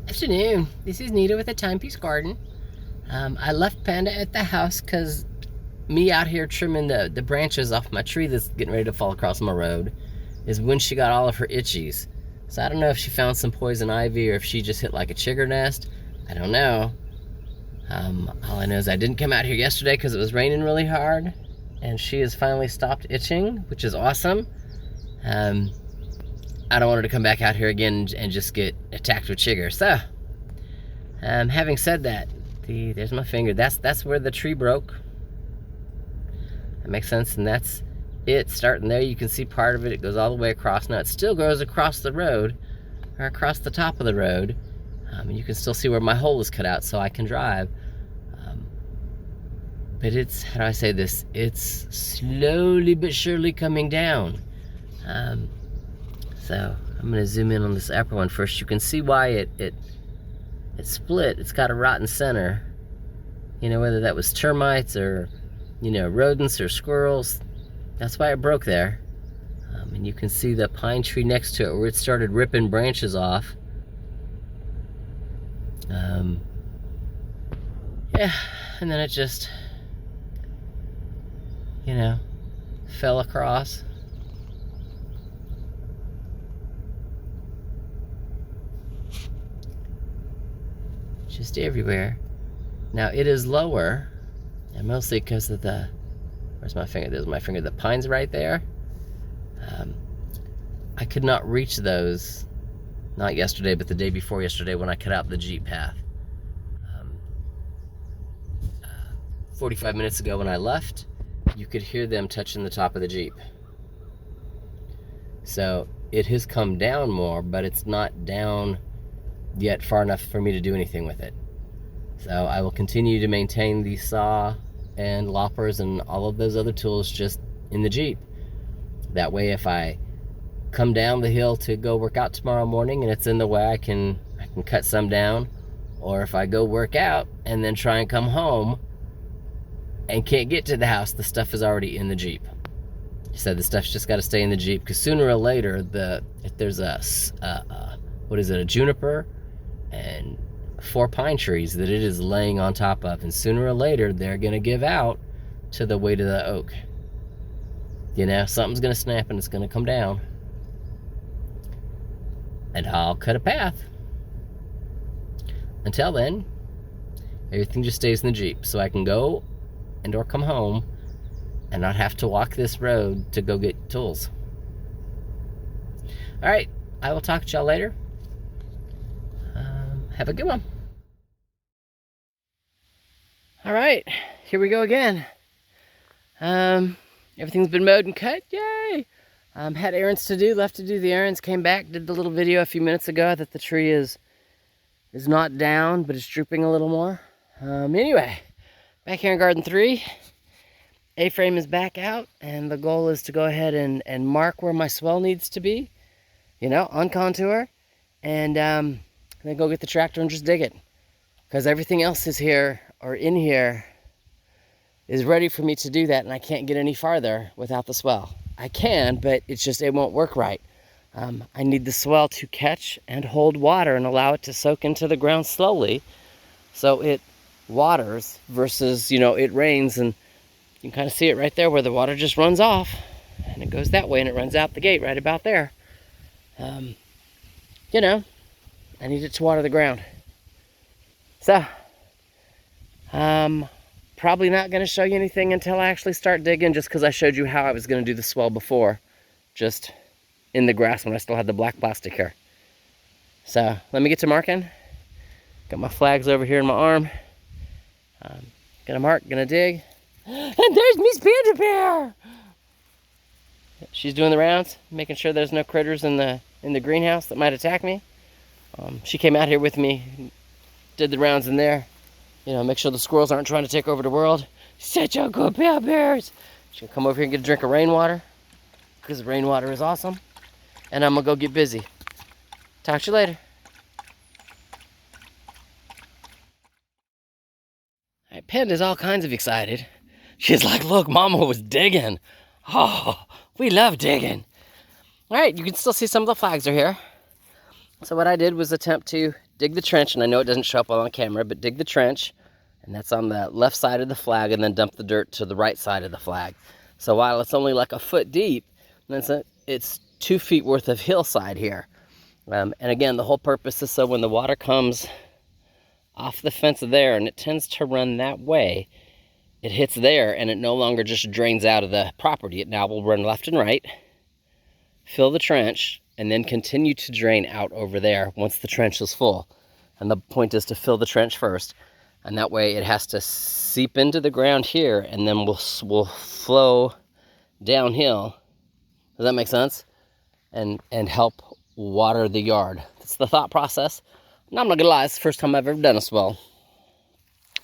Afternoon. This is Nita with a Timepiece Garden. I left Panda at the house because me out here trimming the branches off my tree that's getting ready to fall across my road is when she got all of her itchies. So I don't know if she found some poison ivy or if she just hit like a chigger nest. I don't know. All I know is I didn't come out here yesterday because it was raining really hard, and she has finally stopped itching, which is awesome. I don't want her to come back out here again and just get attacked with chigger. So, having said that, there's my finger. That's where the tree broke. That makes sense, and that's it. Starting there, you can see part of it. It goes all the way across. Now, it still goes across the road, or across the top of the road. And you can still see where my hole is cut out so I can drive. But it's, how do I say this? It's slowly but surely coming down. So I'm gonna zoom in on this upper one first. You can see why it split. It's got a rotten center. You know, whether that was termites or, you know, rodents or squirrels. That's why it broke there. And you can see the pine tree next to it where it started ripping branches off. Yeah, and then it just, you know, fell across. Just everywhere. Now it is lower, and mostly because of the, where's my finger? There's my finger. The pine's right there. I could not reach those, not yesterday, but the day before yesterday when I cut out the Jeep path. 45 minutes ago when I left, you could hear them touching the top of the Jeep. So it has come down more, but it's not down yet far enough for me to do anything with it. So I will continue to maintain the saw and loppers and all of those other tools just in the Jeep. That way, if I come down the hill to go work out tomorrow morning and it's in the way, I can cut some down. Or if I go work out and then try and come home and can't get to the house, the stuff is already in the Jeep. So the stuff's just got to stay in the Jeep, because sooner or later, if there's a juniper and 4 pine trees that it is laying on top of, and sooner or later they're gonna give out to the weight of the oak. You know, something's gonna snap and it's gonna come down, and I'll cut a path. Until then, everything just stays in the Jeep, so I can go and or come home and not have to walk this road to go get tools. All right, I will talk to y'all later. Have a good one. All right, here we go again. Everything's been mowed and cut, yay! Had errands to do, left to do the errands, came back, did the little video a few minutes ago that the tree is not down, but it's drooping a little more. Anyway, back here in Garden 3, A-frame is back out, and the goal is to go ahead and mark where my swell needs to be, you know, on contour, and then go get the tractor and just dig it, because everything else is here, or in here, is ready for me to do that, and I can't get any farther without the swell. I can, but it's just, it won't work right. I need the swell to catch and hold water and allow it to soak into the ground slowly, so it waters versus, you know, it rains, and you can kind of see it right there where the water just runs off, and it goes that way, and it runs out the gate right about there. You know, I need it to water the ground. So, probably not going to show you anything until I actually start digging, just because I showed you how I was going to do the swell before, just in the grass when I still had the black plastic here. So, let me get to marking. Got my flags over here in my arm. Gonna mark, gonna dig. And there's Miss Panda Bear! She's doing the rounds, making sure there's no critters in the greenhouse that might attack me. She came out here with me, did the rounds in there. You know, make sure the squirrels aren't trying to take over the world. Such a good Bear Bears. She's gonna come over here and get a drink of rainwater, because rainwater is awesome. And I'm gonna go get busy. Talk to you later. All right, Panda's all kinds of excited. She's like, look, Mama was digging. Oh, we love digging. All right, you can still see some of the flags are here. So what I did was attempt to dig the trench, and I know it doesn't show up on camera, but dig the trench, and that's on the left side of the flag, and then dump the dirt to the right side of the flag. So while it's only like a foot deep, it's 2 feet worth of hillside here. And again, the whole purpose is so when the water comes off the fence there, and it tends to run that way, it hits there, and it no longer just drains out of the property. It now will run left and right, fill the trench, and then continue to drain out over there once the trench is full. And the point is to fill the trench first, and that way it has to seep into the ground here, and then will flow downhill. Does that make sense? And help water the yard. That's the thought process. And I'm not gonna lie, it's the first time I've ever done a swell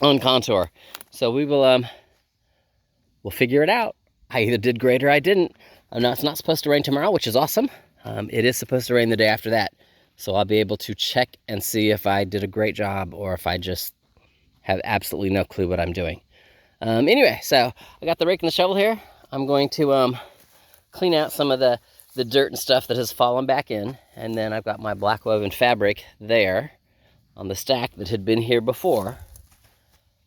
on contour. So we'll figure it out. I either did great or I didn't. Now it's not supposed to rain tomorrow, which is awesome. It is supposed to rain the day after that. So I'll be able to check and see if I did a great job or if I just have absolutely no clue what I'm doing. Anyway, so I got the rake and the shovel here. I'm going to clean out some of the dirt and stuff that has fallen back in. And then I've got my black woven fabric there on the stack that had been here before.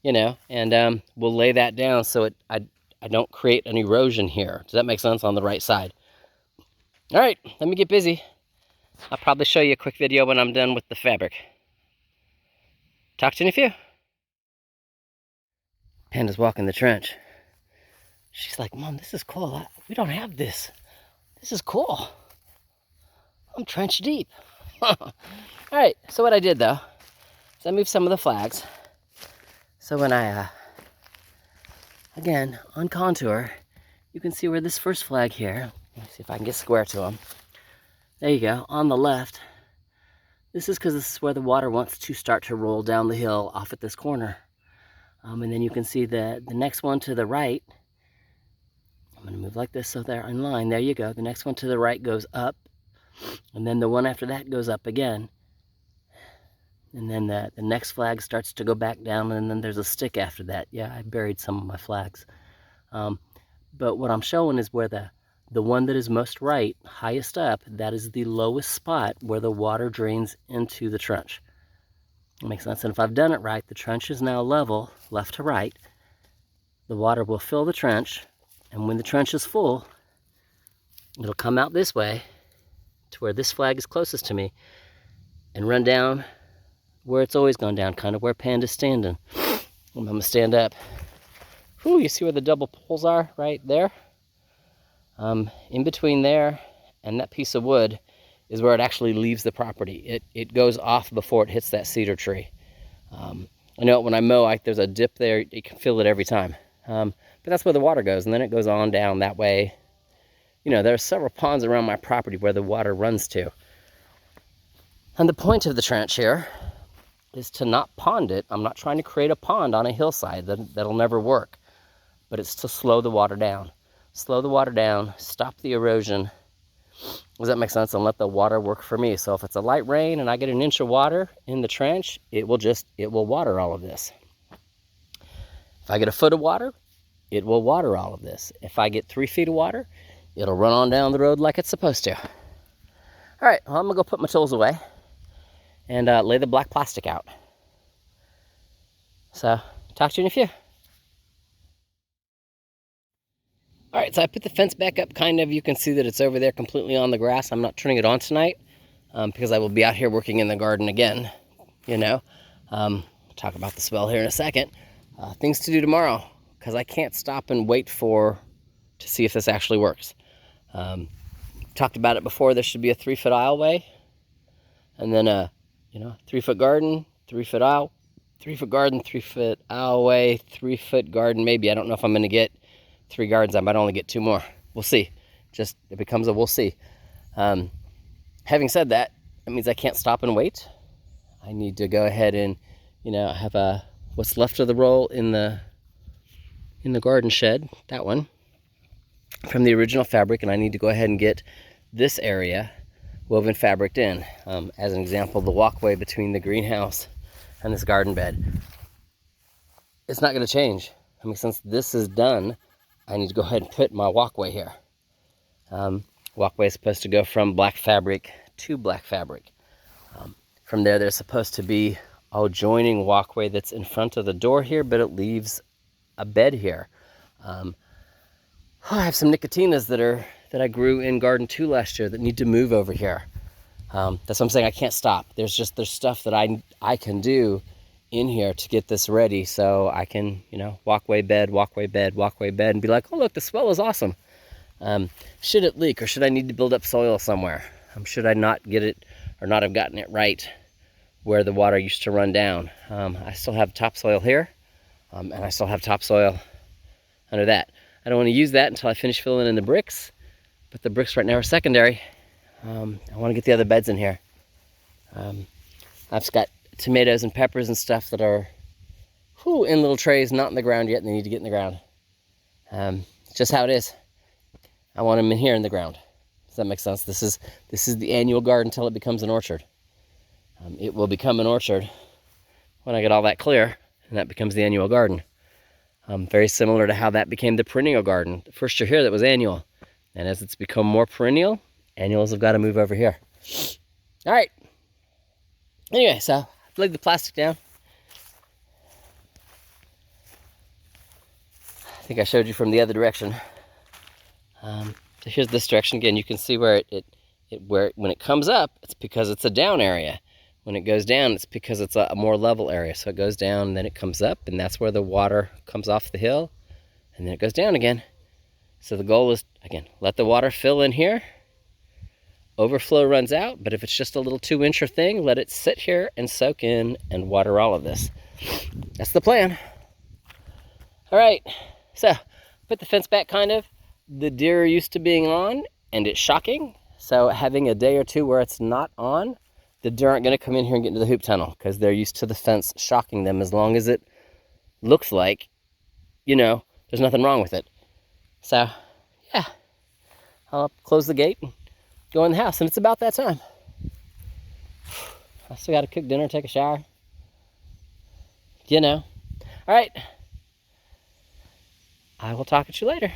You know, and we'll lay that down so I don't create an erosion here. Does that make sense? On the right side. All right, let me get busy. I'll probably show you a quick video when I'm done with the fabric. Talk to you in a few. Panda's walking the trench. She's like, Mom, this is cool. We don't have this. This is cool. I'm trench deep. All right, so what I did though, is I moved some of the flags. So when I, again, on contour, you can see where this first flag here, let me see if I can get square to them. There you go, on the left. This is because this is where the water wants to start to roll down the hill off at this corner. And then you can see the next one to the right. I'm going to move like this so they're in line. There you go. The next one to the right goes up. And then the one after that goes up again. And then the next flag starts to go back down, and then there's a stick after that. Yeah, I buried some of my flags. But what I'm showing is where the one that is most right, highest up, that is the lowest spot where the water drains into the trench. That makes sense. And if I've done it right, the trench is now level, left to right. The water will fill the trench, and when the trench is full, it'll come out this way to where this flag is closest to me and run down where it's always gone down, kind of where Panda's standing. I'm gonna stand up. Whew, you see where the double poles are right there? In between there and that piece of wood is where it actually leaves the property. It goes off before it hits that cedar tree. I know when I mow, there's a dip there. You can feel it every time. But that's where the water goes, and then it goes on down that way. You know, there are several ponds around my property where the water runs to. And the point of the trench here is to not pond it. I'm not trying to create a pond on a hillside. That'll never work. But it's to slow the water down. Slow the water down, stop the erosion. Does that make sense? And let the water work for me. So if it's a light rain and I get an inch of water in the trench, it will water all of this. If I get a foot of water, it will water all of this. If I get 3 feet of water, it'll run on down the road like it's supposed to. All right, well, I'm gonna go put my tools away and lay the black plastic out. So, talk to you in a few. All right, so I put the fence back up, kind of. You can see that it's over there completely on the grass. I'm not turning it on tonight because I will be out here working in the garden again, you know. Talk about the swell here in a second. Things to do tomorrow, because I can't stop and wait to see if this actually works. Talked about it before. There should be a 3-foot aisleway, and then a 3-foot garden, 3-foot aisle, 3-foot garden, 3-foot aisleway, 3-foot garden. Maybe I don't know if I'm going to get 3 gardens. I might only get 2 more. We'll see. Just it becomes a we'll see. Having said that, that means I can't stop and wait. I need to go ahead and have what's left of the roll in the garden shed, that one, from the original fabric, and I need to go ahead and get this area woven fabric in. As an example, the walkway between the greenhouse and this garden bed. It's not going to change. I mean, since this is done, I need to go ahead and put my walkway here. Walkway is supposed to go from black fabric to black fabric. From there, there's supposed to be a joining walkway that's in front of the door here, but it leaves a bed here. I have some nicotinas that I grew in garden 2 last year that need to move over here. That's what I'm saying. I can't stop. There's stuff that I can do in here to get this ready, so I can, you know, walkway bed, and be like, oh look, the swell is awesome. Should it leak, or should I need to build up soil somewhere? Should I not get it, or not have gotten it right where the water used to run down? I still have topsoil here, and I still have topsoil under that. I don't want to use that until I finish filling in the bricks, but the bricks right now are secondary. I want to get the other beds in here. I've got tomatoes and peppers and stuff that are in little trays, not in the ground yet, and they need to get in the ground. It's just how it is. I want them in here in the ground. Does that make sense? This is the annual garden until it becomes an orchard. It will become an orchard when I get all that clear, and that becomes the annual garden. Very similar to how that became the perennial garden. The first year here, that was annual. And as it's become more perennial, annuals have got to move over here. All right. Anyway, so I've laid the plastic down. I think I showed you from the other direction. So here's this direction again. You can see where when it comes up, it's because it's a down area. When it goes down, it's because it's a more level area. So it goes down, and then it comes up, and that's where the water comes off the hill, and then it goes down again. So the goal is, again, let the water fill in here. Overflow runs out, but if it's just a little 2-incher thing, let it sit here and soak in and water all of this. That's the plan. All right, so put the fence back kind of. The deer are used to being on, and it's shocking. So having a day or two where it's not on, the deer aren't going to come in here and get into the hoop tunnel because they're used to the fence shocking them as long as it looks like, you know, there's nothing wrong with it. So, yeah, I'll close the gate and go in the house, and it's about that time. I still got to cook dinner, take a shower. You know. All right. I will talk at you later.